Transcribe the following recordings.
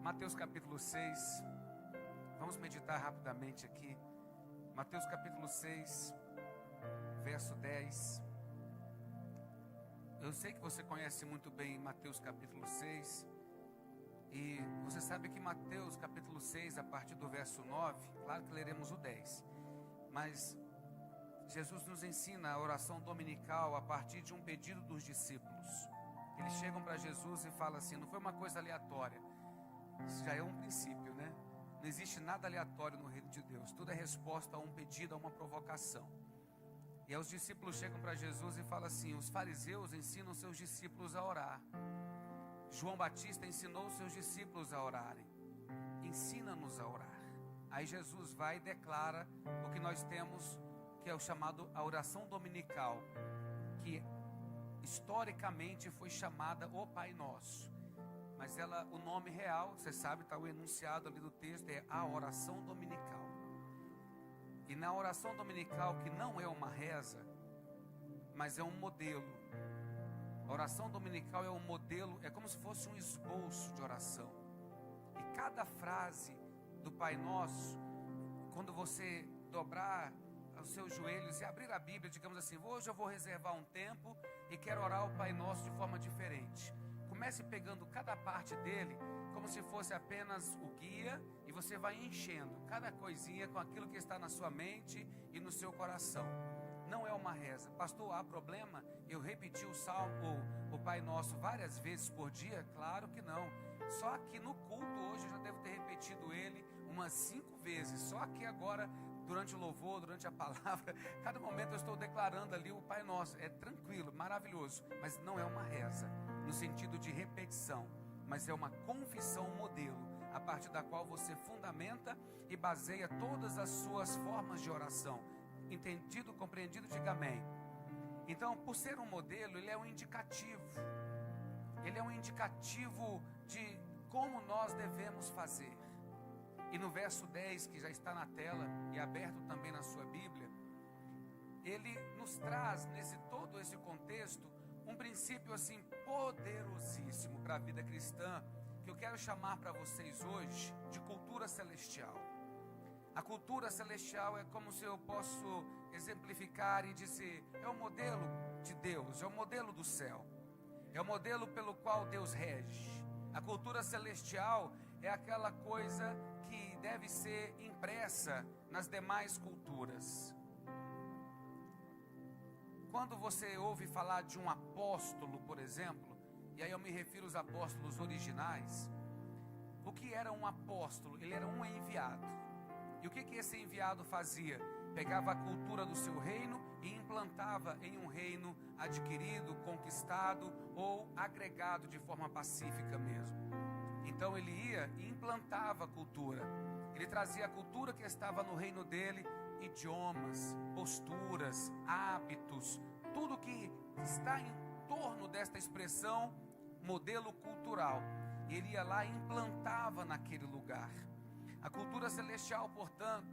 Mateus capítulo 6, vamos meditar rapidamente aqui. Mateus capítulo 6, verso 10. Eu sei que você conhece muito bem Mateus capítulo 6. E você sabe que Mateus capítulo 6, a partir do verso 9, claro que leremos o 10. Mas Jesus nos ensina a oração dominical a partir de um pedido dos discípulos. Eles chegam para Jesus e falam assim, não foi uma coisa aleatória. Isso já é um princípio, né? Não existe nada aleatório no reino de Deus. Tudo é resposta a um pedido, a uma provocação. E aí os discípulos chegam para Jesus e falam assim, os fariseus ensinam seus discípulos a orar. João Batista ensinou seus discípulos a orarem. Ensina-nos a orar. Aí Jesus vai e declara o que nós temos, que é o chamado a oração dominical, que historicamente foi chamada o Pai Nosso. Mas o nome real, você sabe, está o enunciado ali do texto, é a oração dominical. E na oração dominical, que não é uma reza, mas é um modelo. A oração dominical é um modelo, é como se fosse um esboço de oração. E cada frase do Pai Nosso, quando você dobrar os seus joelhos e abrir a Bíblia, digamos assim, hoje eu vou reservar um tempo e quero orar o Pai Nosso de forma diferente. Comece pegando cada parte dele como se fosse apenas o guia e você vai enchendo cada coisinha com aquilo que está na sua mente e no seu coração. Não é uma reza. Pastor, há problema eu repetir o Salmo, o Pai Nosso várias vezes por dia? Claro que não. Só aqui no culto hoje eu já devo ter repetido ele umas 5 vezes. Só aqui agora, durante o louvor, durante a palavra, cada momento eu estou declarando ali o Pai Nosso. É tranquilo, maravilhoso, mas não é uma reza no sentido de repetição, mas é uma confissão modelo, a partir da qual você fundamenta e baseia todas as suas formas de oração. Entendido, compreendido, diga amém. Então, por ser um modelo, ele é um indicativo. Ele é um indicativo de como nós devemos fazer. E no verso 10, que já está na tela e aberto também na sua Bíblia, ele nos traz, nesse todo esse contexto, um princípio assim poderosíssimo para a vida cristã, que eu quero chamar para vocês hoje de cultura celestial. A cultura celestial é como se eu posso exemplificar e dizer, é o modelo de Deus, é o modelo do céu, é o modelo pelo qual Deus rege. A cultura celestial é aquela coisa que deve ser impressa nas demais culturas. Quando você ouve falar de um apóstolo, por exemplo, e aí eu me refiro aos apóstolos originais, o que era um apóstolo? Ele era um enviado. E o que esse enviado fazia? Pegava a cultura do seu reino e implantava em um reino adquirido, conquistado ou agregado de forma pacífica mesmo. Então ele ia e implantava a cultura. Ele trazia a cultura que estava no reino dele, idiomas, posturas, hábitos, tudo que está em torno desta expressão modelo cultural. Ele ia lá e implantava naquele lugar. A cultura celestial, portanto,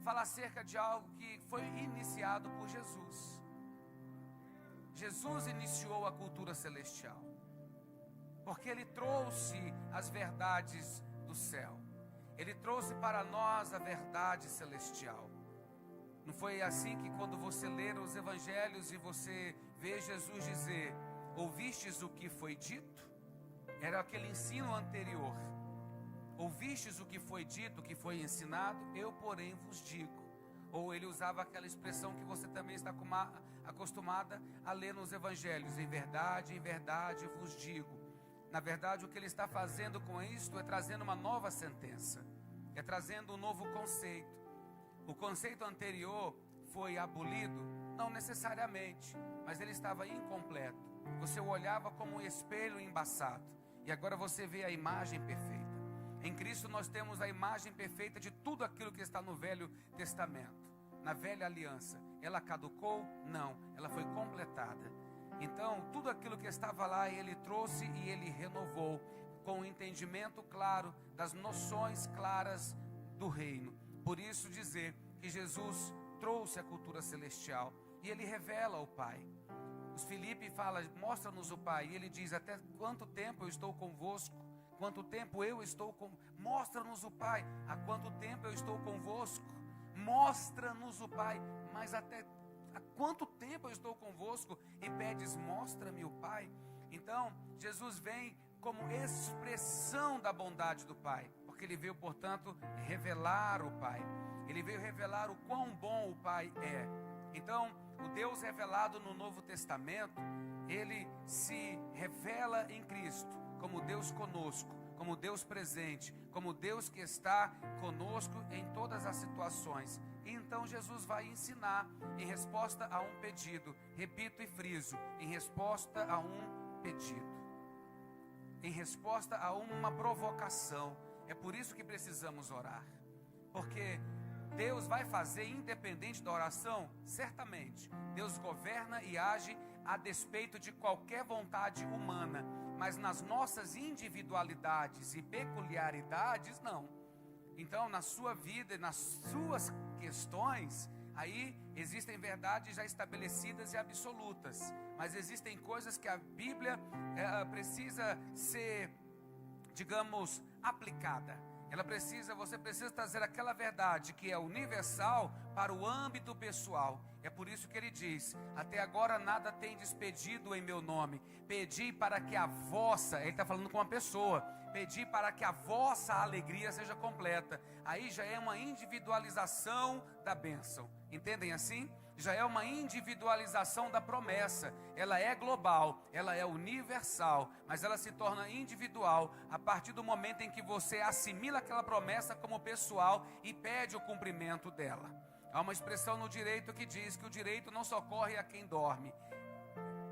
fala acerca de algo que foi iniciado por Jesus. Jesus iniciou a cultura celestial, porque Ele trouxe as verdades do céu. Ele trouxe para nós a verdade celestial. Não foi assim que quando você ler os evangelhos e você vê Jesus dizer, ouvistes o que foi dito? Era aquele ensino anterior. Ouvistes o que foi dito, o que foi ensinado? Eu, porém, vos digo. Ou ele usava aquela expressão que você também está acostumada a ler nos evangelhos. Em verdade vos digo. Na verdade, o que ele está fazendo com isto é trazendo uma nova sentença. É trazendo um novo conceito. O conceito anterior foi abolido? Não necessariamente, mas ele estava incompleto. Você o olhava como um espelho embaçado. E agora você vê a imagem perfeita. Em Cristo nós temos a imagem perfeita de tudo aquilo que está no Velho Testamento. Na Velha Aliança. Ela caducou? Não, ela foi completada. Então, tudo aquilo que estava lá, Ele trouxe e Ele renovou, com o entendimento claro das noções claras do reino. Por isso dizer que Jesus trouxe a cultura celestial e Ele revela o Pai. Os Filipe fala, mostra-nos o Pai, e ele diz, até quanto tempo eu estou convosco? quanto tempo eu estou com... Mostra-nos o Pai. Há quanto tempo eu estou convosco? Mostra-nos o Pai. Mas até há quanto tempo eu estou convosco? E pedes, mostra-me o Pai. Então, Jesus vem como expressão da bondade do Pai. Porque Ele veio, portanto, revelar o Pai. Ele veio revelar o quão bom o Pai é. Então, o Deus revelado no Novo Testamento, Ele se revela em Cristo como Deus conosco, como Deus presente, como Deus que está conosco em todas as situações. E então Jesus vai ensinar em resposta a um pedido. Repito e friso, em resposta a um pedido. Em resposta a uma provocação. É por isso que precisamos orar. Porque Deus vai fazer independente da oração? Certamente. Deus governa e age a despeito de qualquer vontade humana. Mas nas nossas individualidades e peculiaridades, não. Então, na sua vida e nas suas questões, aí existem verdades já estabelecidas e absolutas. Mas existem coisas que a Bíblia precisa ser, digamos, aplicada. Você precisa trazer aquela verdade que é universal para o âmbito pessoal. É por isso que ele diz, até agora nada tendes pedido em meu nome. Pedi para que a vossa, ele está falando com uma pessoa, pedi para que a vossa alegria seja completa. Aí já é uma individualização da bênção. Entendem assim? Já é uma individualização da promessa. Ela é global, ela é universal, mas ela se torna individual a partir do momento em que você assimila aquela promessa como pessoal e pede o cumprimento dela. Há uma expressão no direito que diz que o direito não socorre a quem dorme.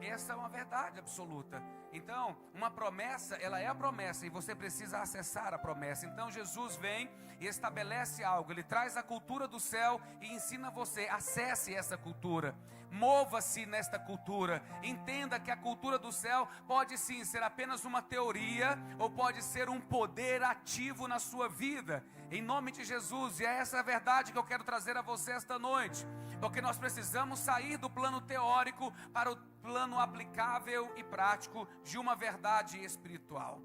Essa é uma verdade absoluta. Então, uma promessa, ela é a promessa e você precisa acessar a promessa. Então, Jesus vem e estabelece algo. Ele traz a cultura do céu e ensina você. Acesse essa cultura. Mova-se nesta cultura. Entenda que a cultura do céu pode sim ser apenas uma teoria ou pode ser um poder ativo na sua vida. Em nome de Jesus. E é essa a verdade que eu quero trazer a você esta noite. Porque nós precisamos sair do plano teórico para o plano aplicável e prático de uma verdade espiritual.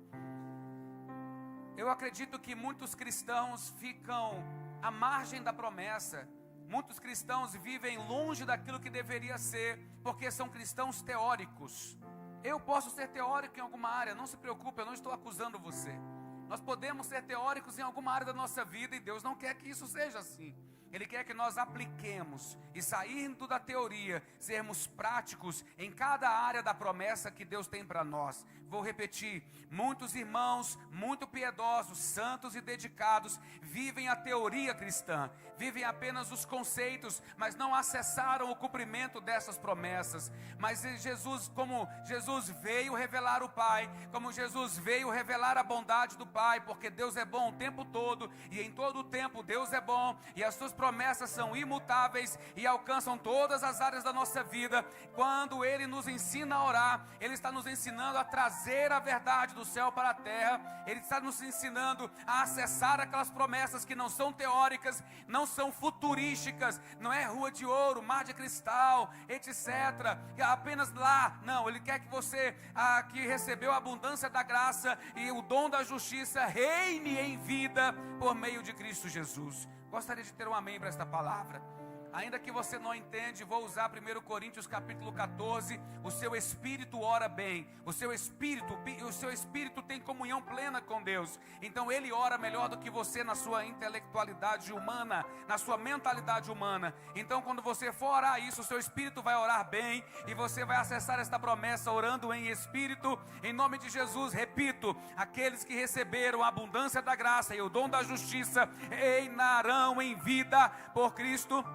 Eu acredito que muitos cristãos ficam à margem da promessa. Muitos cristãos vivem longe daquilo que deveria ser, porque são cristãos teóricos. Eu posso ser teórico em alguma área, não se preocupe, eu não estou acusando você. Nós podemos ser teóricos em alguma área da nossa vida e Deus não quer que isso seja assim. Ele quer que nós apliquemos e saindo da teoria, sermos práticos em cada área da promessa que Deus tem para nós. Vou repetir, muitos irmãos, muito piedosos, santos e dedicados, vivem a teoria cristã, vivem apenas os conceitos, mas não acessaram o cumprimento dessas promessas. Mas Jesus, como Jesus veio revelar o Pai, como Jesus veio revelar a bondade do Pai, porque Deus é bom o tempo todo, e em todo o tempo Deus é bom, e as suas promessas são imutáveis e alcançam todas as áreas da nossa vida. Quando Ele nos ensina a orar, Ele está nos ensinando a trazer a verdade do céu para a terra. Ele está nos ensinando a acessar aquelas promessas que não são teóricas, não são futurísticas, não é rua de ouro, mar de cristal, etc. Apenas lá, não, Ele quer que você, que recebeu a abundância da graça e o dom da justiça, reine em vida por meio de Cristo Jesus. Gostaria de ter um amém para esta palavra. Ainda que você não entende, vou usar 1 Coríntios capítulo 14. O seu espírito ora bem. O seu espírito tem comunhão plena com Deus. Então ele ora melhor do que você na sua intelectualidade humana, na sua mentalidade humana. Então quando você for orar isso, o seu espírito vai orar bem e você vai acessar esta promessa orando em espírito. Em nome de Jesus, repito, aqueles que receberam a abundância da graça e o dom da justiça reinarão em vida por Cristo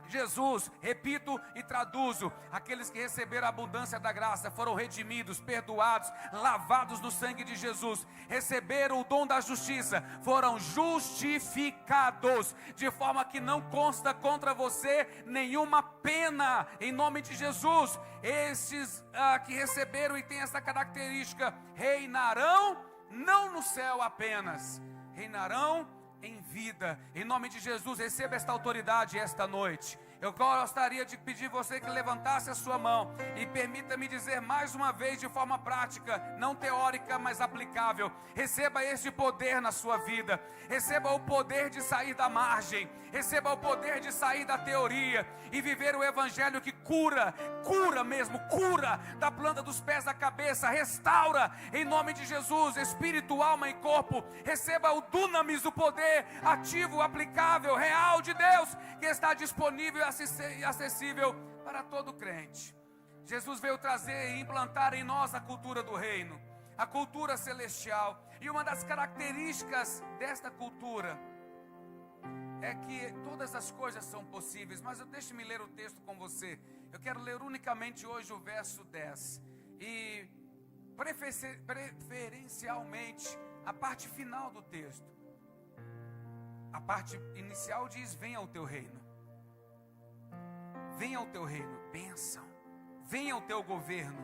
Jesus. Repito e traduzo: aqueles que receberam a abundância da graça foram redimidos, perdoados, lavados no sangue de Jesus, receberam o dom da justiça, foram justificados, de forma que não consta contra você nenhuma pena, em nome de Jesus. Esses que receberam e têm essa característica reinarão não no céu apenas, reinarão em vida. Em nome de Jesus, receba esta autoridade esta noite. Eu gostaria de pedir você que levantasse a sua mão e permita-me dizer mais uma vez de forma prática, não teórica, mas aplicável. Receba este poder na sua vida. Receba o poder de sair da margem. Receba o poder de sair da teoria e viver o evangelho que cura mesmo, cura da planta dos pés à cabeça, restaura em nome de Jesus, espírito, alma e corpo. Receba o dunamis, o poder ativo, aplicável, real de Deus, que está disponível e acessível para todo crente. Jesus veio trazer e implantar em nós a cultura do reino, a cultura celestial. E uma das características desta cultura é que todas as coisas são possíveis. Mas deixe-me ler o texto com você. Eu quero ler unicamente hoje o verso 10. E preferencialmente a parte final do texto. A parte inicial diz: venha o teu reino. Venha o teu reino, bênção. Venha o teu governo.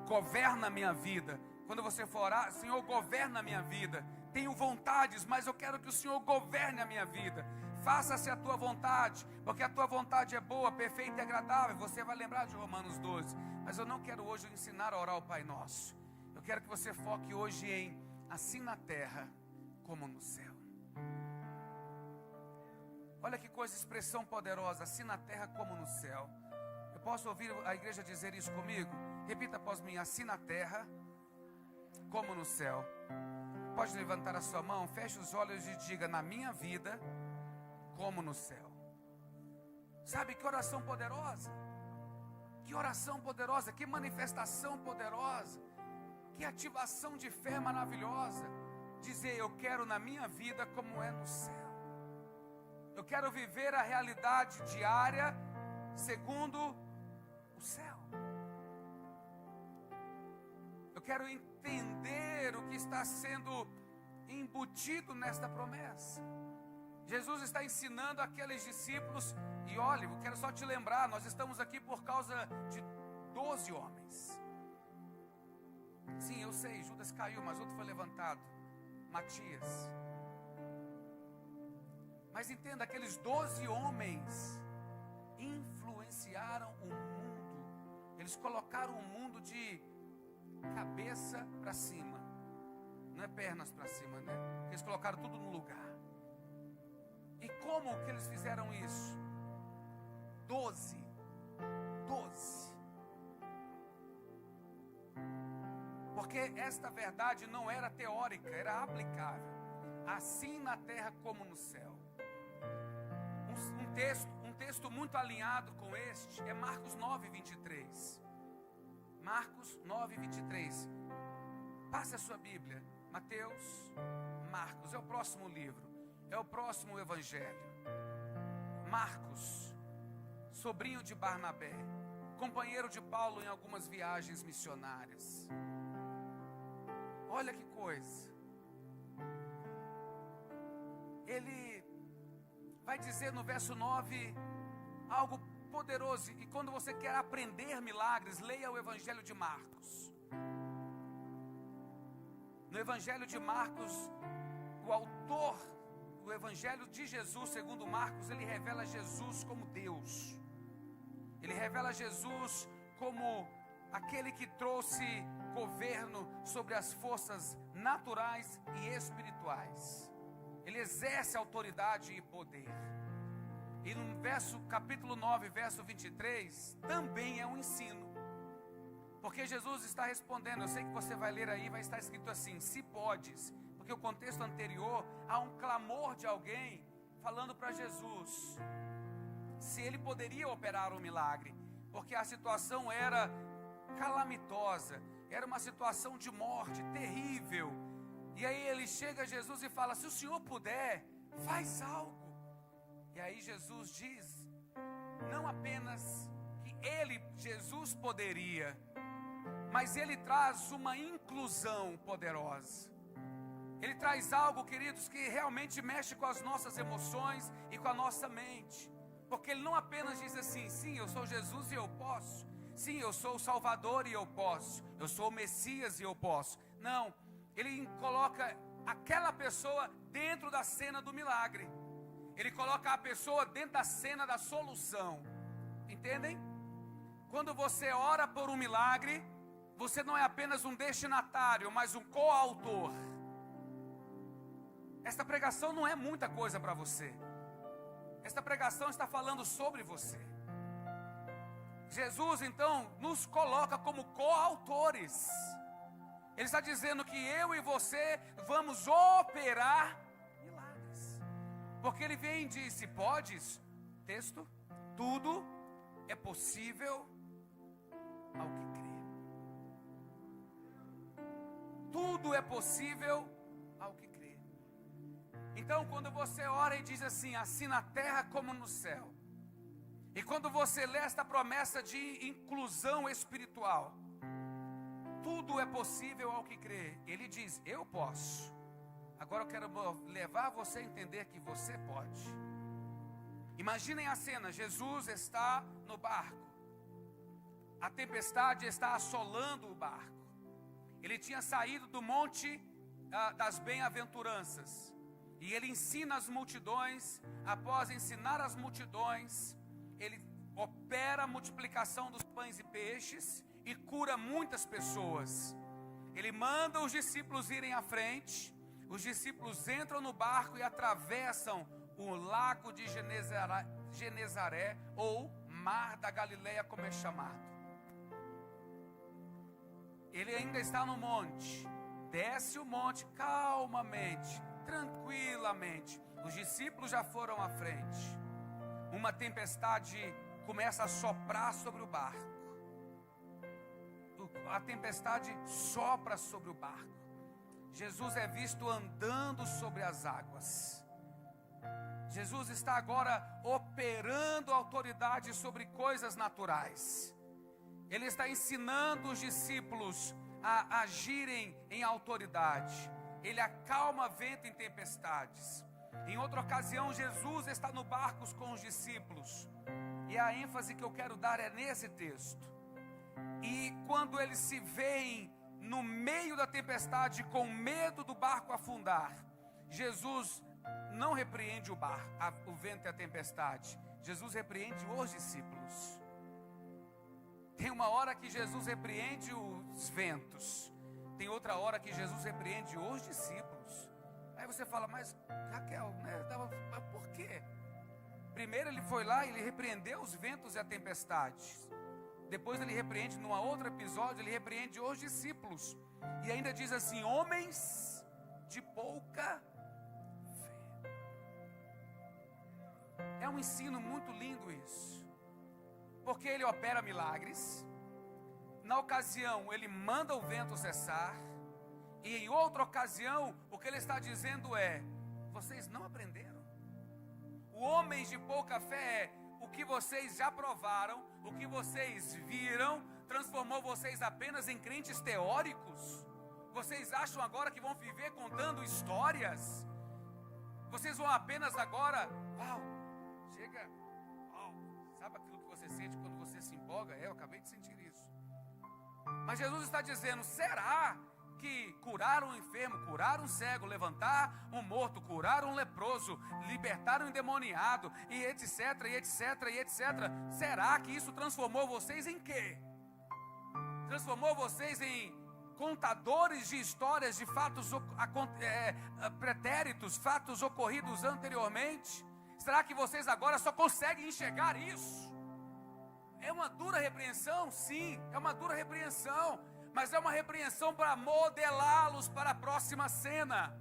Governa a minha vida. Quando você for orar: Senhor, governa a minha vida. Tenho vontades, mas eu quero que o Senhor governe a minha vida. Faça-se a tua vontade, porque a tua vontade é boa, perfeita e agradável. Você vai lembrar de Romanos 12. Mas eu não quero hoje ensinar a orar o Pai Nosso. Eu quero que você foque hoje em assim na terra como no céu. Olha que coisa, expressão poderosa, assim na terra como no céu. Eu posso ouvir a igreja dizer isso comigo? Repita após mim: assim na terra como no céu. Pode levantar a sua mão, feche os olhos e diga: na minha vida como no céu. Sabe que oração poderosa? Que oração poderosa, que manifestação poderosa, que ativação de fé maravilhosa. Dizer: eu quero na minha vida como é no céu. Eu quero viver a realidade diária segundo o céu. Eu quero entender o que está sendo embutido nesta promessa. Jesus está ensinando aqueles discípulos. E olha, eu quero só te lembrar, nós estamos aqui por causa de 12 homens. Sim, eu sei, Judas caiu, mas outro foi levantado, Matias. Mas entenda, aqueles 12 homens influenciaram o mundo. Eles colocaram o mundo de cabeça para cima. Não é pernas para cima, né? Eles colocaram tudo no lugar. E como que eles fizeram isso? 12. Porque esta verdade não era teórica, era aplicável. Assim na terra como no céu. Um texto muito alinhado com este é Marcos 9:23. Marcos 9:23. Passe a sua Bíblia. Mateus, Marcos, é o próximo livro. É o próximo evangelho. Marcos, sobrinho de Barnabé, companheiro de Paulo em algumas viagens missionárias. Olha que coisa. Ele vai dizer no verso 9 algo poderoso. E quando você quer aprender milagres, leia o evangelho de Marcos. No evangelho de Marcos, o autor do evangelho de Jesus, segundo Marcos, ele revela Jesus como Deus. Ele revela Jesus como aquele que trouxe governo sobre as forças naturais e espirituais. Ele exerce autoridade e poder. E no capítulo 9, verso 23, também é um ensino. Porque Jesus está respondendo, eu sei que você vai ler aí, vai estar escrito assim: se podes. Porque o contexto anterior, há um clamor de alguém falando para Jesus se ele poderia operar um milagre. Porque a situação era calamitosa, era uma situação de morte terrível. E aí ele chega a Jesus e fala: se o Senhor puder, faz algo. E aí Jesus diz, não apenas que Jesus poderia, mas ele traz uma inclusão poderosa. Ele traz algo, queridos, que realmente mexe com as nossas emoções e com a nossa mente. Porque ele não apenas diz assim: sim, eu sou Jesus e eu posso. Sim, eu sou o Salvador e eu posso. Eu sou o Messias e eu posso. Não, ele coloca aquela pessoa dentro da cena do milagre. Ele coloca a pessoa dentro da cena da solução. Entendem? Quando você ora por um milagre, você não é apenas um destinatário, mas um coautor. Esta pregação não é muita coisa para você. Esta pregação está falando sobre você. Jesus, então, nos coloca como coautores. Ele está dizendo que eu e você vamos operar milagres. Porque ele vem e diz, se podes, texto, tudo é possível ao que crê. Tudo é possível ao que crê. Então, quando você ora e diz assim na terra como no céu. E quando você lê esta promessa de inclusão espiritual, tudo é possível ao que crê. Ele diz, eu posso. Agora eu quero levar você a entender que você pode. Imaginem a cena, Jesus está no barco. A tempestade está assolando o barco. Ele tinha saído do monte das bem-aventuranças. E ele ensina as multidões. Após ensinar as multidões, ele opera a multiplicação dos pães e peixes e cura muitas pessoas. Ele manda os discípulos irem à frente. Os discípulos entram no barco e atravessam o lago de Genezaré, ou Mar da Galileia, como é chamado. Ele ainda está no monte. Desce o monte calmamente, tranquilamente. Os discípulos já foram à frente. Uma tempestade começa a soprar sobre o barco. A tempestade sopra sobre o barco. Jesus é visto andando sobre as águas. Jesus está agora operando autoridade sobre coisas naturais. Ele está ensinando os discípulos a agirem em autoridade. Ele acalma vento em tempestades. Em outra ocasião, Jesus está no barco com os discípulos. E a ênfase que eu quero dar é nesse texto. E quando eles se veem no meio da tempestade, com medo do barco afundar, Jesus não repreende o vento e a tempestade. Jesus repreende os discípulos. Tem uma hora que Jesus repreende os ventos. Tem outra hora que Jesus repreende os discípulos. Aí você fala, mas Raquel, mas por quê? Primeiro ele foi lá e ele repreendeu os ventos e a tempestade. Depois ele repreende, num outro episódio, ele repreende os discípulos. E ainda diz assim, homens de pouca fé. É um ensino muito lindo isso. Porque ele opera milagres. Na ocasião, ele manda o vento cessar. E em outra ocasião, o que ele está dizendo é, vocês não aprenderam? O homens de pouca fé é, o que vocês já provaram, o que vocês viram, transformou vocês apenas em crentes teóricos? Vocês acham agora que vão viver contando histórias? Vocês vão apenas agora, sabe aquilo que você sente quando você se empolga? Eu acabei de sentir isso. Mas Jesus está dizendo, será que curar um enfermo, curar um cego, levantar um morto, curar um leproso, libertar um endemoniado, e etc, e etc, e etc. Será que isso transformou vocês em quê? Transformou vocês em contadores de histórias, de fatos pretéritos, fatos ocorridos anteriormente? Será que vocês agora só conseguem enxergar isso? É uma dura repreensão? Sim, é uma dura repreensão. Mas é uma repreensão para modelá-los para a próxima cena.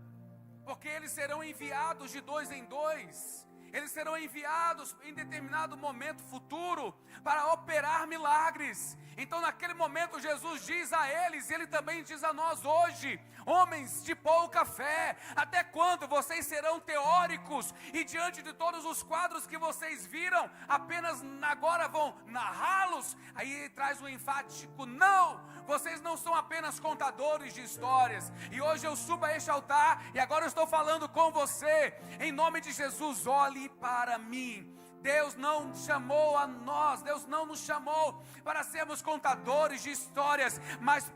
Porque eles serão enviados de 2 em 2. Eles serão enviados em determinado momento futuro para operar milagres. Então naquele momento Jesus diz a eles, e ele também diz a nós hoje, homens de pouca fé, até quando vocês serão teóricos e diante de todos os quadros que vocês viram, apenas agora vão narrá-los? Aí traz um enfático, não, vocês não são apenas contadores de histórias. E hoje eu subo a este altar e agora eu estou falando com você, em nome de Jesus, olhe para mim. Deus não chamou a nós, Deus não nos chamou para sermos contadores de histórias, mas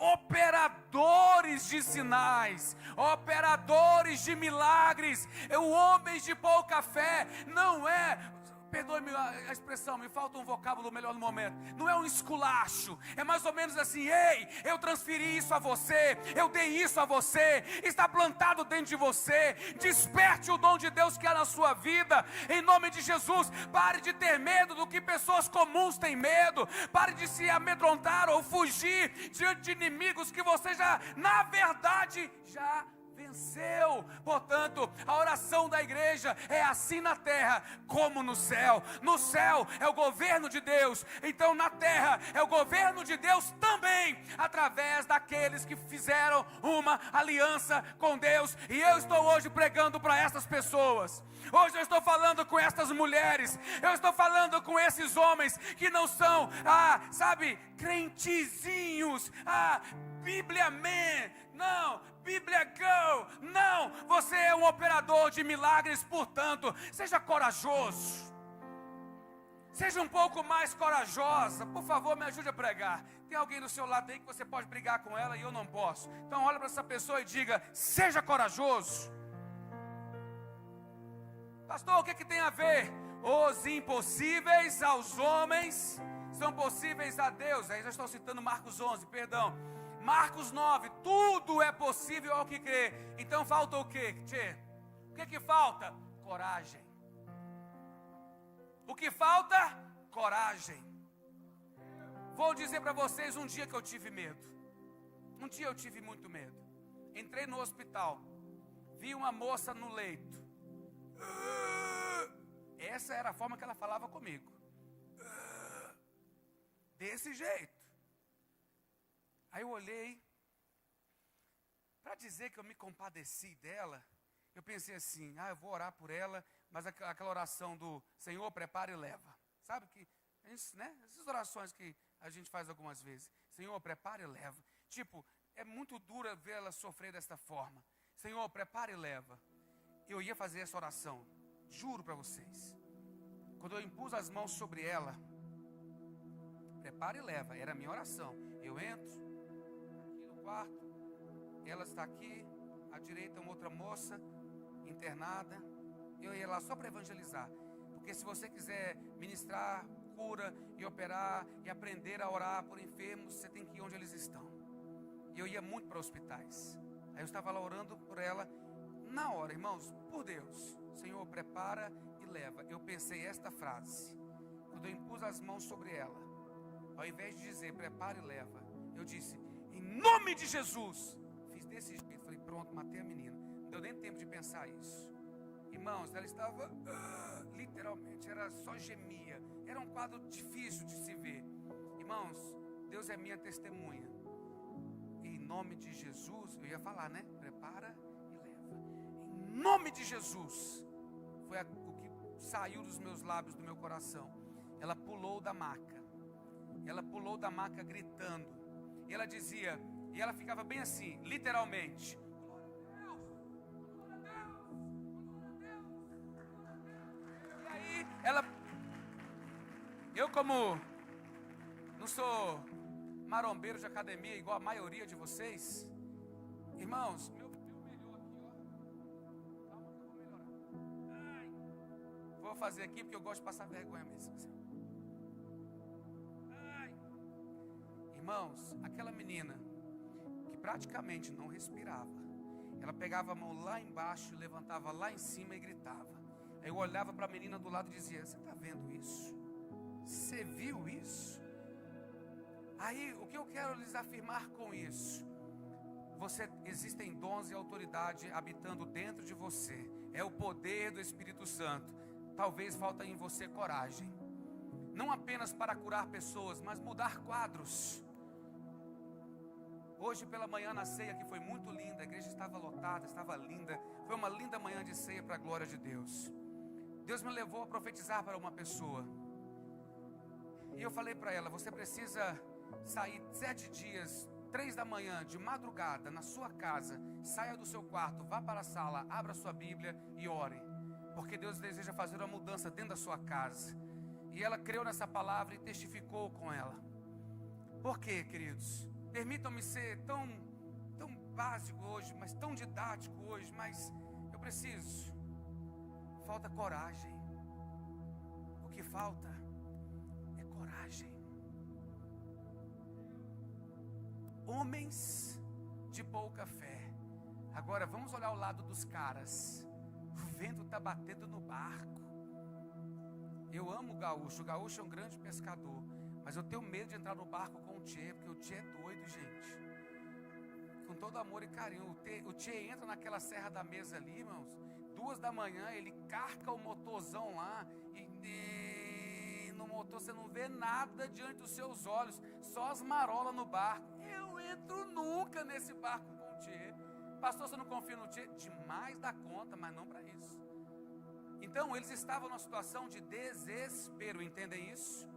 operadores de sinais, operadores de milagres. Homens de pouca fé, não é, perdoe-me a expressão, me falta um vocábulo melhor no momento, não é um esculacho, é mais ou menos assim: ei, eu transferi isso a você, eu dei isso a você, está plantado dentro de você, desperte o dom de Deus que há na sua vida, em nome de Jesus. Pare de ter medo do que pessoas comuns têm medo, pare de se amedrontar ou fugir diante de inimigos que você já, na verdade, já venceu. Portanto, a oração da igreja é assim na terra como no céu. No céu é o governo de Deus, então na terra é o governo de Deus também, através daqueles que fizeram uma aliança com Deus. E eu estou hoje pregando para essas pessoas. Hoje eu estou falando com estas mulheres, eu estou falando com esses homens que não são, crentezinhos, Bíblia man, não, Bíblia go, não, você é um operador de milagres. Portanto, seja corajoso, seja um pouco mais corajosa. Por favor, me ajude a pregar. Tem alguém do seu lado aí que você pode brigar com ela e eu não posso? Então olha para essa pessoa e diga: seja corajoso. Pastor, o que tem a ver? Os impossíveis aos homens são possíveis a Deus. Aí já estou citando Marcos 11, perdão. Marcos 9, tudo é possível ao que crê. Então falta o quê? O que falta? Coragem. O que falta? Coragem. Vou dizer para vocês um dia que eu tive medo. Um dia eu tive muito medo. Entrei no hospital, vi uma moça no leito. Essa era a forma que ela falava comigo. Desse jeito. Aí eu olhei, para dizer que eu me compadeci dela, eu pensei assim: eu vou orar por ela, mas aquela oração do Senhor, prepara e leva. Sabe que, né? Essas orações que a gente faz algumas vezes. Senhor, prepara e leva. Tipo, é muito dura ver ela sofrer desta forma. Senhor, prepara e leva. Eu ia fazer essa oração, juro para vocês. Quando eu impus as mãos sobre ela, prepara e leva, era a minha oração. Eu entro quarto, ela está aqui, à direita uma outra moça internada. Eu ia lá só para evangelizar, porque se você quiser ministrar cura e operar e aprender a orar por enfermos, você tem que ir onde eles estão. E eu ia muito para hospitais. Aí eu estava lá orando por ela. Na hora, irmãos, por Deus, Senhor, prepara e leva. Eu pensei esta frase quando eu impus as mãos sobre ela. Ao invés de dizer prepara e leva, eu disse: em nome de Jesus. Fiz desse jeito, falei: pronto, matei a menina. Não deu nem tempo de pensar isso. Irmãos, ela estava literalmente, era só gemia. Era um quadro difícil de se ver. Irmãos, Deus é minha testemunha. Em nome de Jesus, eu ia falar, né? Prepara e leva. Em nome de Jesus. Foi o que saiu dos meus lábios, do meu coração. Ela pulou da maca. Ela pulou da maca gritando. E ela dizia, e ela ficava bem assim, literalmente: glória a Deus, glória a Deus, glória a Deus. E aí ela, eu como não sou marombeiro de academia igual a maioria de vocês, irmãos, meu melhor aqui, ó. Calma que eu vou melhorar. Vou fazer aqui porque eu gosto de passar vergonha mesmo. Irmãos, aquela menina que praticamente não respirava, ela pegava a mão lá embaixo, levantava lá em cima e gritava. Aí eu olhava para a menina do lado e dizia: você está vendo isso? Você viu isso? Aí o que eu quero lhes afirmar com isso? Existem dons e autoridade habitando dentro de você. É o poder do Espírito Santo. Talvez falta em você coragem. Não apenas para curar pessoas, mas mudar quadros. Hoje pela manhã na ceia, que foi muito linda, a igreja estava lotada, estava linda. Foi uma linda manhã de ceia para a glória de Deus. Deus me levou a profetizar para uma pessoa. E eu falei para ela: você precisa sair 7 dias, 3 da manhã, de madrugada, na sua casa. Saia do seu quarto, vá para a sala, abra sua Bíblia e ore. Porque Deus deseja fazer uma mudança dentro da sua casa. E ela creu nessa palavra e testificou com ela. Por quê, queridos? Permitam-me ser tão básico hoje, mas tão didático hoje, mas eu preciso. Falta coragem. O que falta é coragem. Homens de pouca fé. Agora vamos olhar o lado dos caras. O vento está batendo no barco. Eu amo o gaúcho. O gaúcho é um grande pescador. Mas eu tenho medo de entrar no barco com o Tchê, porque o Tchê é doido, gente. Com todo amor e carinho. O Tchê entra naquela serra da mesa ali, irmãos. 2 da manhã, ele carca o motorzão lá. E no motor você não vê nada diante dos seus olhos. Só as marolas no barco. Eu entro nunca nesse barco com o Tchê. Pastor, você não confia no Tchê? Demais da conta, mas não para isso. Então, eles estavam numa situação de desespero, entendem isso?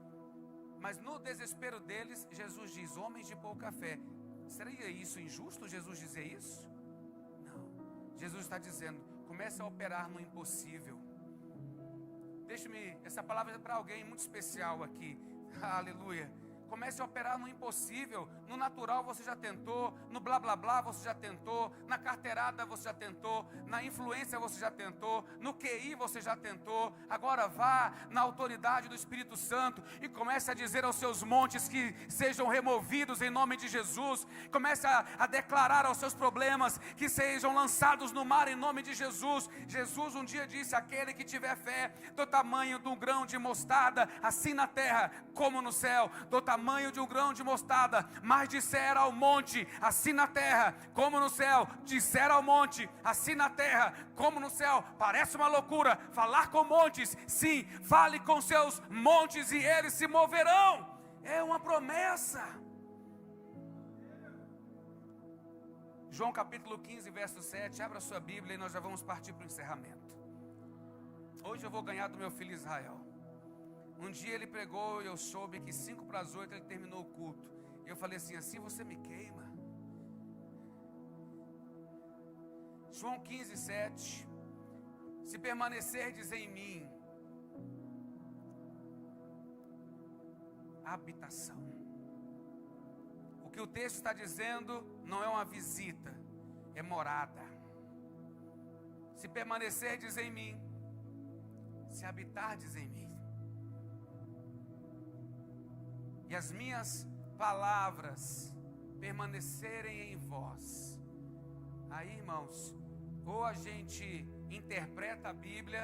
Mas no desespero deles, Jesus diz, homens de pouca fé. Seria isso injusto, Jesus dizer isso? Não. Jesus está dizendo, comece a operar no impossível. Deixe-me, essa palavra é para alguém muito especial aqui. Aleluia. Comece a operar no impossível. No natural você já tentou, no blá blá blá você já tentou, na carteirada você já tentou, na influência você já tentou, no QI você já tentou. Agora vá na autoridade do Espírito Santo e comece a dizer aos seus montes que sejam removidos em nome de Jesus. Comece a declarar aos seus problemas que sejam lançados no mar em nome de Jesus. Jesus um dia disse, aquele que tiver fé do tamanho de um grão de mostarda, assim na terra como no céu, do tamanho de um grão de mostarda, mas disser ao monte, assim na terra como no céu, disser ao monte, assim na terra como no céu. Parece uma loucura falar com montes, sim, fale com seus montes e eles se moverão. É uma promessa. João capítulo 15, verso 7, abra sua Bíblia e nós já vamos partir para o encerramento. Hoje eu vou ganhar do meu filho Israel. Um dia ele pregou e eu soube que 7:55 ele terminou o culto. E eu falei assim você me queima. João 15, 7. Se permanecerdes em mim, habitação. O que o texto está dizendo não é uma visita, é morada. Se permanecerdes em mim, se habitardes em mim, e as minhas palavras permanecerem em vós. Aí, irmãos, ou a gente interpreta a Bíblia,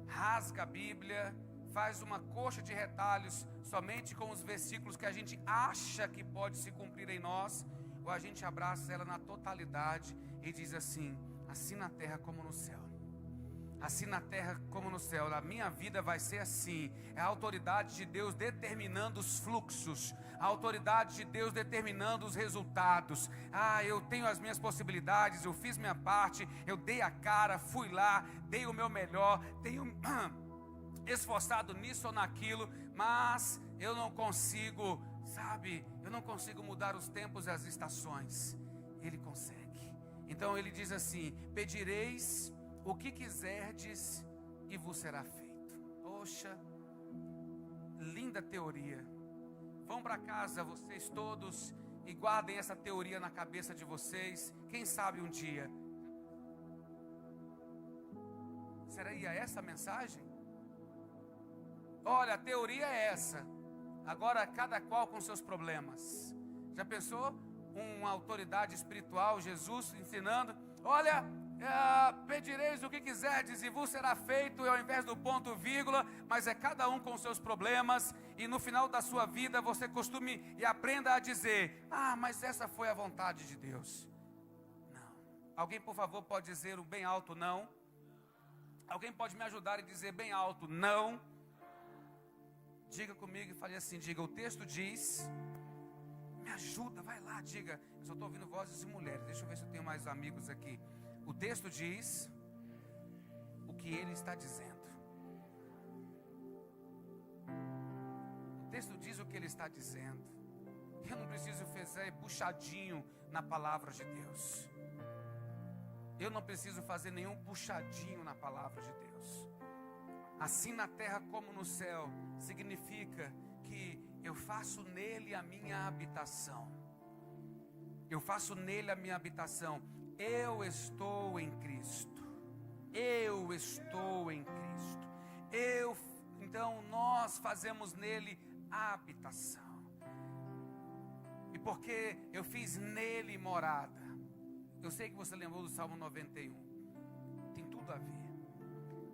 rasga a Bíblia, faz uma coxa de retalhos somente com os versículos que a gente acha que pode se cumprir em nós, ou a gente abraça ela na totalidade e diz assim na terra como no céu. Assim na terra como no céu, na minha vida vai ser assim. É a autoridade de Deus determinando os fluxos, a autoridade de Deus determinando os resultados. Eu tenho as minhas possibilidades, eu fiz minha parte, eu dei a cara, fui lá, dei o meu melhor, tenho esforçado nisso ou naquilo, mas eu não consigo, eu não consigo mudar os tempos e as estações. Ele consegue. Então ele diz assim, pedireis o que quiserdes e vos será feito. Poxa, linda teoria. Vão para casa vocês todos e guardem essa teoria na cabeça de vocês. Quem sabe um dia. Seria essa a mensagem? Olha, a teoria é essa. Agora cada qual com seus problemas. Já pensou? Uma autoridade espiritual, Jesus ensinando. Olha, pedireis o que quiserdes e vos será feito, ao invés do ponto vírgula, mas é cada um com seus problemas, e no final da sua vida você costume e aprenda a dizer, mas essa foi a vontade de Deus. Não. Alguém por favor pode dizer um bem alto não? Alguém pode me ajudar e dizer bem alto não? Diga comigo e fale assim, diga, o texto diz, me ajuda, vai lá, diga, eu só estou ouvindo vozes de mulheres, deixa eu ver se eu tenho mais amigos aqui. O texto diz o que ele está dizendo. O texto diz o que ele está dizendo. Eu não preciso fazer puxadinho na palavra de Deus. Eu não preciso fazer nenhum puxadinho na palavra de Deus. Assim na terra como no céu, significa que eu faço nele a minha habitação. Eu faço nele a minha habitação. Eu estou em Cristo. Eu estou em Cristo. Então nós fazemos nele a habitação. E porque eu fiz nele morada. Eu sei que você lembrou do Salmo 91. Tem tudo a ver.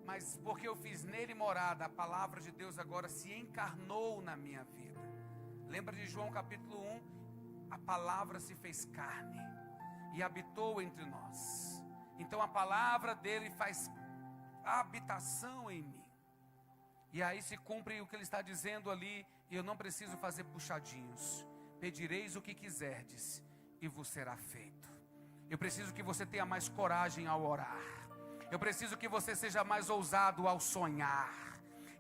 Mas porque eu fiz nele morada, a palavra de Deus agora se encarnou na minha vida. Lembra de João capítulo 1? A palavra se fez carne e habitou entre nós. Então a palavra dele faz habitação em mim. E aí se cumpre o que ele está dizendo ali, e eu não preciso fazer puxadinhos. Pedireis o que quiserdes e vos será feito. Eu preciso que você tenha mais coragem ao orar. Eu preciso que você seja mais ousado ao sonhar.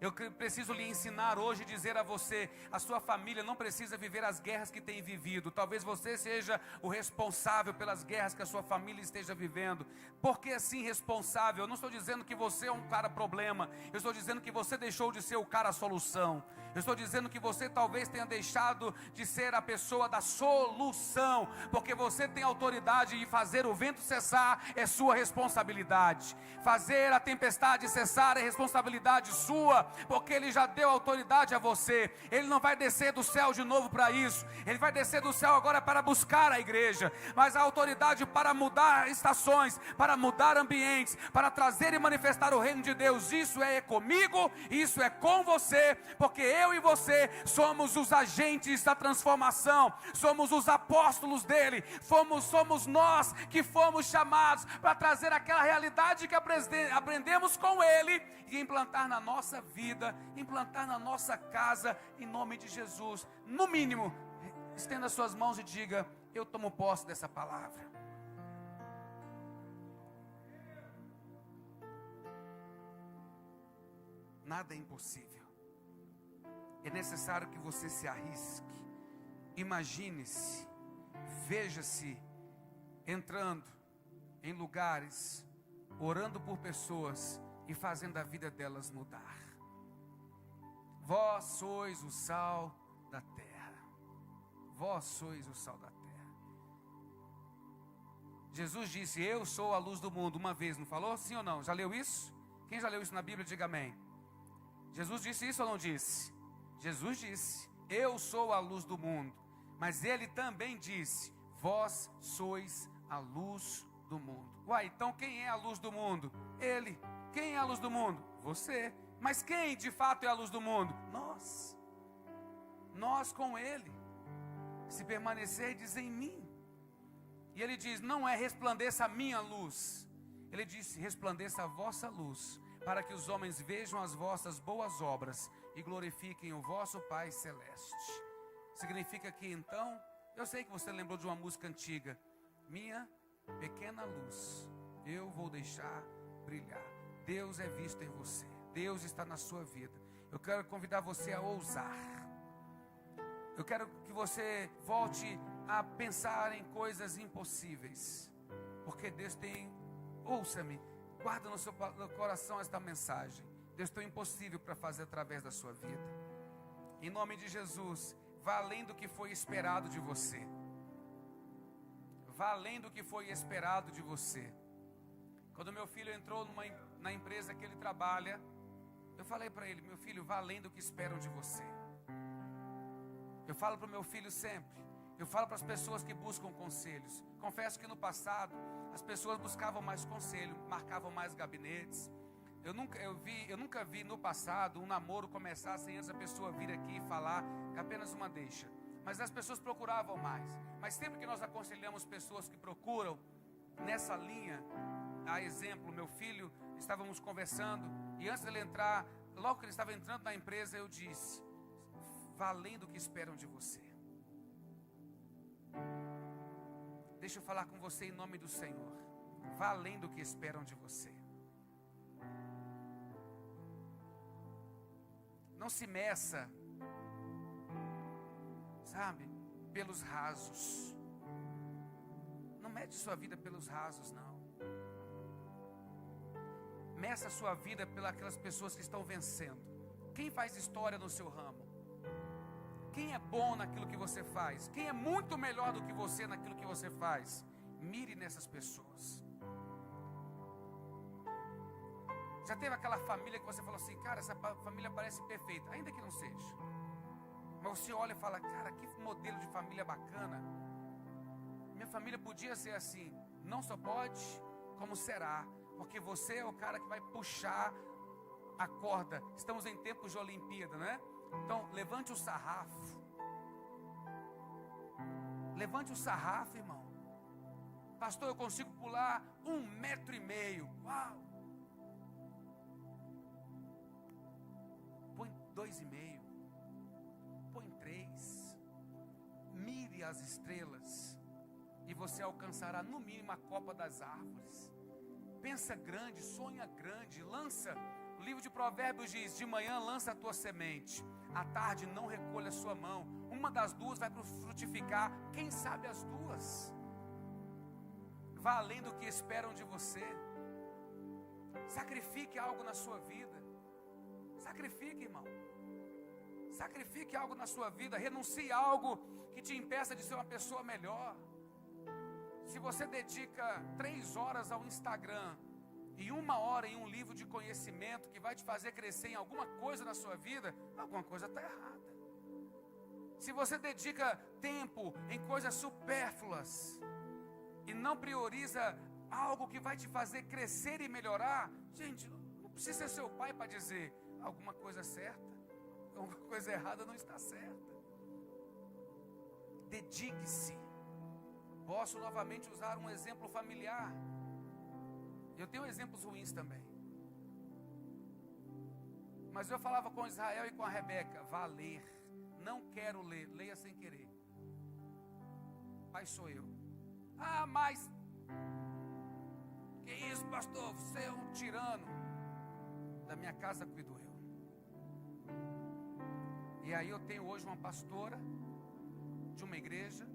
Eu preciso lhe ensinar hoje, dizer a você, a sua família não precisa viver as guerras que tem vivido. Talvez você seja o responsável pelas guerras que a sua família esteja vivendo. Por que assim responsável? Eu não estou dizendo que você é um cara problema. Eu estou dizendo que você deixou de ser o cara solução. Eu estou dizendo que você talvez tenha deixado de ser a pessoa da solução. Porque você tem autoridade e fazer o vento cessar é sua responsabilidade. Fazer a tempestade cessar é responsabilidade sua. Porque ele já deu autoridade a você. Ele não vai descer do céu de novo para isso. Ele vai descer do céu agora para buscar a igreja. Mas a autoridade para mudar estações, para mudar ambientes, para trazer e manifestar o reino de Deus, isso é comigo, isso é com você. Porque eu e você somos os agentes da transformação. Somos os apóstolos dele. Somos nós que fomos chamados para trazer aquela realidade que aprendemos com ele e implantar na nossa vida, implantar na nossa casa, em nome de Jesus. No mínimo, estenda suas mãos e diga: eu tomo posse dessa palavra. Nada é impossível. É necessário que você se arrisque. Imagine-se, veja-se entrando em lugares, orando por pessoas e fazendo a vida delas mudar. Vós sois o sal da terra. Vós sois o sal da terra. Jesus disse: eu sou a luz do mundo. Uma vez, não falou? Sim ou não? Já leu isso? Quem já leu isso na Bíblia, diga amém. Jesus disse isso ou não disse? Jesus disse: eu sou a luz do mundo. Mas ele também disse: vós sois a luz do mundo. Uai, então quem é a luz do mundo? Ele. Quem é a luz do mundo? Você. Mas quem de fato é a luz do mundo? Nós. Nós com ele. Se permanecerdes em mim. E ele diz: não é resplandeça a minha luz. Ele disse: resplandeça a vossa luz, para que os homens vejam as vossas boas obras e glorifiquem o vosso Pai Celeste. Significa que então, eu sei que você lembrou de uma música antiga: minha pequena luz, eu vou deixar brilhar. Deus é visto em você. Deus está na sua vida. Eu quero convidar você a ousar. Eu quero que você volte a pensar em coisas impossíveis. Porque Deus tem, ouça-me, guarda no seu coração esta mensagem. Deus tem o impossível para fazer através da sua vida. Em nome de Jesus, vá além do que foi esperado de você. Vá além do que foi esperado de você. Quando meu filho entrou na empresa que ele trabalha, eu falei para ele: meu filho, vá além do que esperam de você. Eu falo para o meu filho sempre. Eu falo para as pessoas que buscam conselhos. Confesso que no passado as pessoas buscavam mais conselho, marcavam mais gabinetes. Eu nunca vi no passado um namoro começar sem essa pessoa vir aqui e falar apenas uma deixa. Mas as pessoas procuravam mais. Mas sempre que nós aconselhamos pessoas que procuram nessa linha, a exemplo, meu filho, estávamos conversando e antes dele entrar, logo que ele estava entrando na empresa, eu disse: vá além do que esperam de você. Deixa eu falar com você em nome do Senhor. Vá além do que esperam de você. Não se meça, sabe, pelos rasos. Não mede sua vida pelos rasos, não. Meça a sua vida pelas pessoas que estão vencendo. Quem faz história no seu ramo? Quem é bom naquilo que você faz? Quem é muito melhor do que você naquilo que você faz? Mire nessas pessoas. Já teve aquela família que você falou assim, cara, essa família parece perfeita, ainda que não seja. Mas você olha e fala, cara, que modelo de família bacana. Minha família podia ser assim. Não só pode, como será. Porque você é o cara que vai puxar a corda. Estamos em tempos de Olimpíada, né? Então, levante o sarrafo. Levante o sarrafo, irmão. Pastor, eu consigo pular 1,5 metros. Uau! Põe 2,5. Põe 3. Mire as estrelas. E você alcançará no mínimo a copa das árvores. Pensa grande, sonha grande. Lança. O livro de Provérbios diz, de manhã lança a tua semente. À tarde não recolha a sua mão. Uma das duas vai frutificar. Quem sabe as duas? Vá além do que esperam de você. Sacrifique algo na sua vida. Sacrifique, irmão. Sacrifique algo na sua vida. Renuncie a algo que te impeça de ser uma pessoa melhor. Se você dedica 3 horas ao Instagram e 1 hora em um livro de conhecimento que vai te fazer crescer em alguma coisa na sua vida, alguma coisa está errada. Se você dedica tempo em coisas supérfluas e não prioriza algo que vai te fazer crescer e melhorar, gente, não precisa ser seu pai para dizer alguma coisa certa, alguma coisa errada não está certa. Dedique-se. Posso novamente usar um exemplo familiar. Eu tenho exemplos ruins também. Mas eu falava com Israel e com a Rebeca, vá ler. Não quero ler, leia sem querer. Pai sou eu. Ah, mas que isso, pastor? Você é um tirano. Da minha casa cuido eu. E aí eu tenho hoje uma pastora de uma igreja.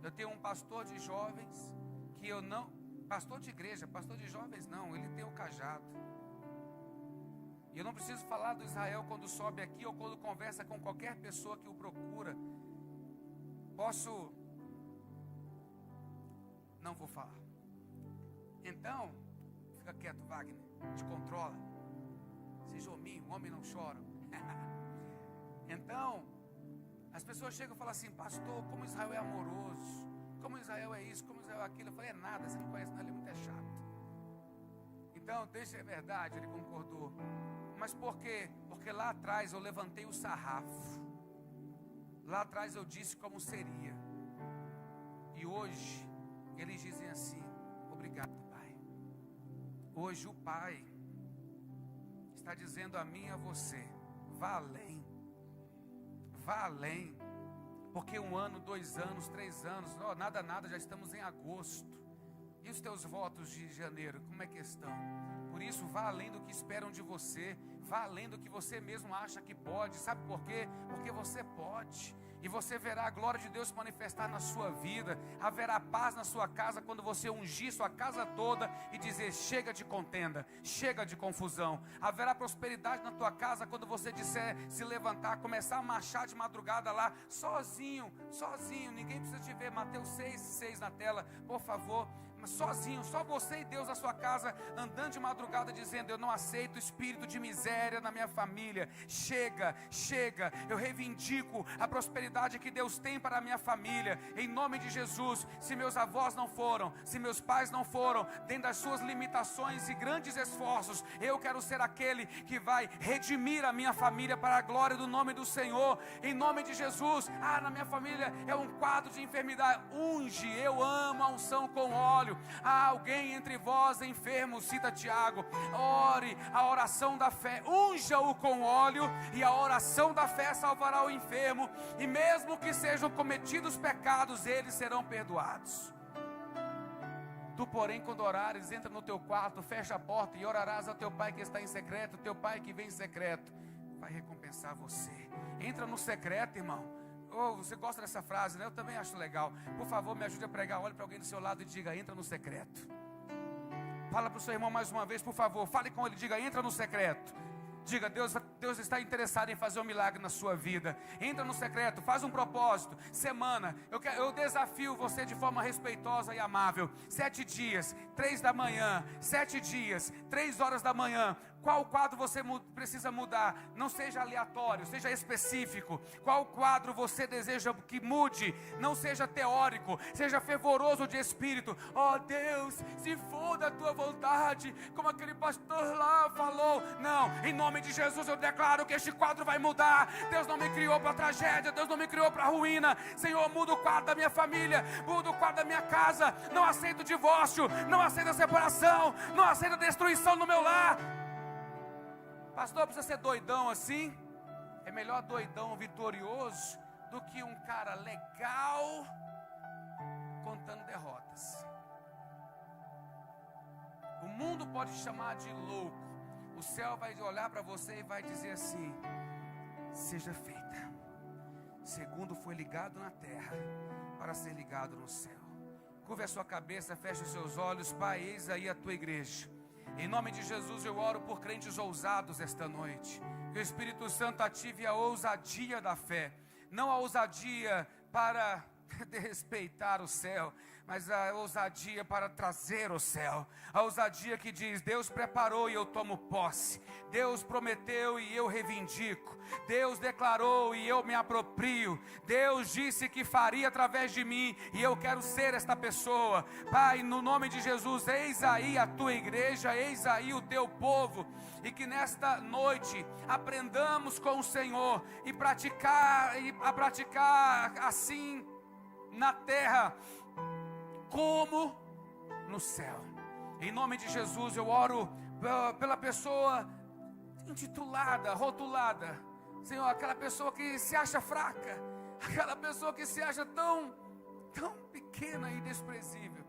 Eu tenho um pastor de jovens que eu não... Pastor de igreja, pastor de jovens não, ele tem o cajado. E eu não preciso falar do Israel quando sobe aqui ou quando conversa com qualquer pessoa que o procura. Posso... Não vou falar. Então, fica quieto, Wagner, te controla. Seja homem não chora. Então, as pessoas chegam e falam assim, pastor, como Israel é amoroso, como Israel é isso, como Israel é aquilo. Eu falei, é nada, você não conhece, não, ele é muito chato. Então, deixa, é verdade, ele concordou. Mas por quê? Porque lá atrás eu levantei o sarrafo. Lá atrás eu disse como seria. E hoje, eles dizem assim, obrigado, Pai. Hoje o Pai está dizendo a mim e a você, vá além. Vá além. Porque 1 ano, 2 anos, 3 anos, nada, já estamos em agosto. E os teus votos de janeiro, como é que estão? Por isso, vá além do que esperam de você. Vá além do que você mesmo acha que pode. Sabe por quê? Porque você pode. E você verá a glória de Deus se manifestar na sua vida. Haverá paz na sua casa quando você ungir sua casa toda e dizer, chega de contenda, chega de confusão. Haverá prosperidade na tua casa quando você disser, se levantar, começar a marchar de madrugada lá, sozinho, ninguém precisa te ver. Mateus 6:6 na tela, por favor. Mas sozinho, só você e Deus na sua casa, andando de madrugada dizendo, eu não aceito espírito de miséria na minha família. Chega, eu reivindico a prosperidade que Deus tem para a minha família, em nome de Jesus. Se meus avós não foram, se meus pais não foram, dentro das suas limitações e grandes esforços, eu quero ser aquele que vai redimir a minha família para a glória do nome do Senhor, em nome de Jesus. Ah, na minha família é um quadro de enfermidade, unge, eu amo a unção com óleo. Há alguém entre vós enfermo, cita Tiago, ore a oração da fé, unja-o com óleo, e a oração da fé salvará o enfermo, e mesmo que sejam cometidos pecados, eles serão perdoados. Tu, porém, quando orares, entra no teu quarto, fecha a porta e orarás ao teu pai que está em secreto. Teu pai que vem em secreto vai recompensar você. Entra no secreto, irmão. Oh, você gosta dessa frase, né? Eu também acho legal. Por favor, me ajude a pregar. Olhe para alguém do seu lado e diga, entra no secreto. Fala para o seu irmão mais uma vez, por favor. Fale com ele, diga, entra no secreto. Diga, Deus está interessado em fazer um milagre na sua vida. Entra no secreto, faz um propósito. Semana, eu desafio você de forma respeitosa e amável. 7 dias, 3 da manhã, 7 dias, 3 horas da manhã. Qual quadro você precisa mudar? Não seja aleatório, seja específico. Qual quadro você deseja que mude? Não seja teórico, seja fervoroso de espírito. Oh Deus, se for da tua vontade, como aquele pastor lá falou. Não, em nome de Jesus eu declaro que este quadro vai mudar. Deus não me criou para tragédia, Deus não me criou para ruína. Senhor, muda o quadro da minha família, muda o quadro da minha casa. Não aceito divórcio, não aceito separação, não aceito destruição no meu lar. Pastor, precisa ser doidão assim? É melhor doidão vitorioso do que um cara legal contando derrotas. O mundo pode te chamar de louco. O céu vai olhar para você e vai dizer assim: seja feita, segundo foi ligado na terra, para ser ligado no céu. Curva a sua cabeça, feche os seus olhos. Pai, eis aí a tua igreja. Em nome de Jesus eu oro por crentes ousados esta noite. Que o Espírito Santo ative a ousadia da fé. Não a ousadia para desrespeitar o céu, mas a ousadia para trazer o céu. A ousadia que diz: Deus preparou e eu tomo posse. Deus prometeu e eu reivindico. Deus declarou e eu me aproprio. Deus disse que faria através de mim e eu quero ser esta pessoa. Pai, no nome de Jesus, eis aí a tua igreja, eis aí o teu povo. E que nesta noite aprendamos com o Senhor e a praticar assim na terra como no céu. Em nome de Jesus eu oro pela pessoa intitulada, rotulada, Senhor, aquela pessoa que se acha fraca, aquela pessoa que se acha tão pequena e desprezível.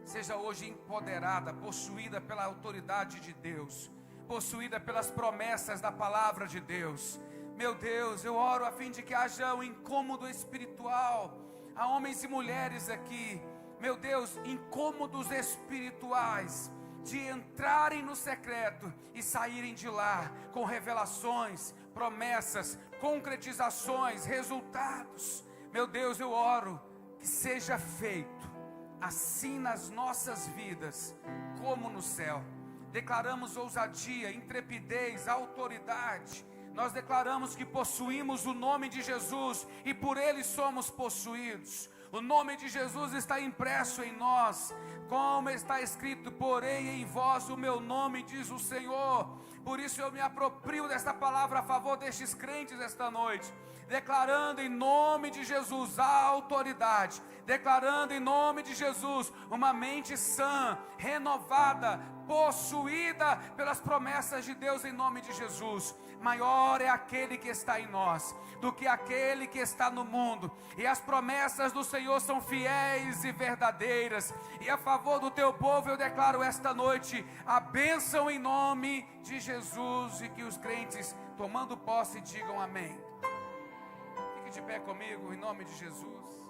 Seja hoje empoderada, possuída pela autoridade de Deus, possuída pelas promessas da palavra de Deus. Meu Deus, eu oro a fim de que haja um incômodo espiritual. Há homens e mulheres aqui, meu Deus, incômodos espirituais, de entrarem no secreto e saírem de lá com revelações, promessas, concretizações, resultados. Meu Deus, eu oro que seja feito assim nas nossas vidas como no céu. Declaramos ousadia, intrepidez, autoridade. Nós declaramos que possuímos o nome de Jesus e por ele somos possuídos. O nome de Jesus está impresso em nós, como está escrito: porém em vós o meu nome, diz o Senhor. Por isso eu me aproprio desta palavra a favor destes crentes esta noite, declarando em nome de Jesus a autoridade, declarando em nome de Jesus uma mente sã, renovada, possuída pelas promessas de Deus em nome de Jesus. Maior é aquele que está em nós do que aquele que está no mundo, e as promessas do Senhor são fiéis e verdadeiras, e a favor do teu povo eu declaro esta noite a bênção em nome de Jesus, e que os crentes tomando posse digam amém. Fique de pé comigo em nome de Jesus.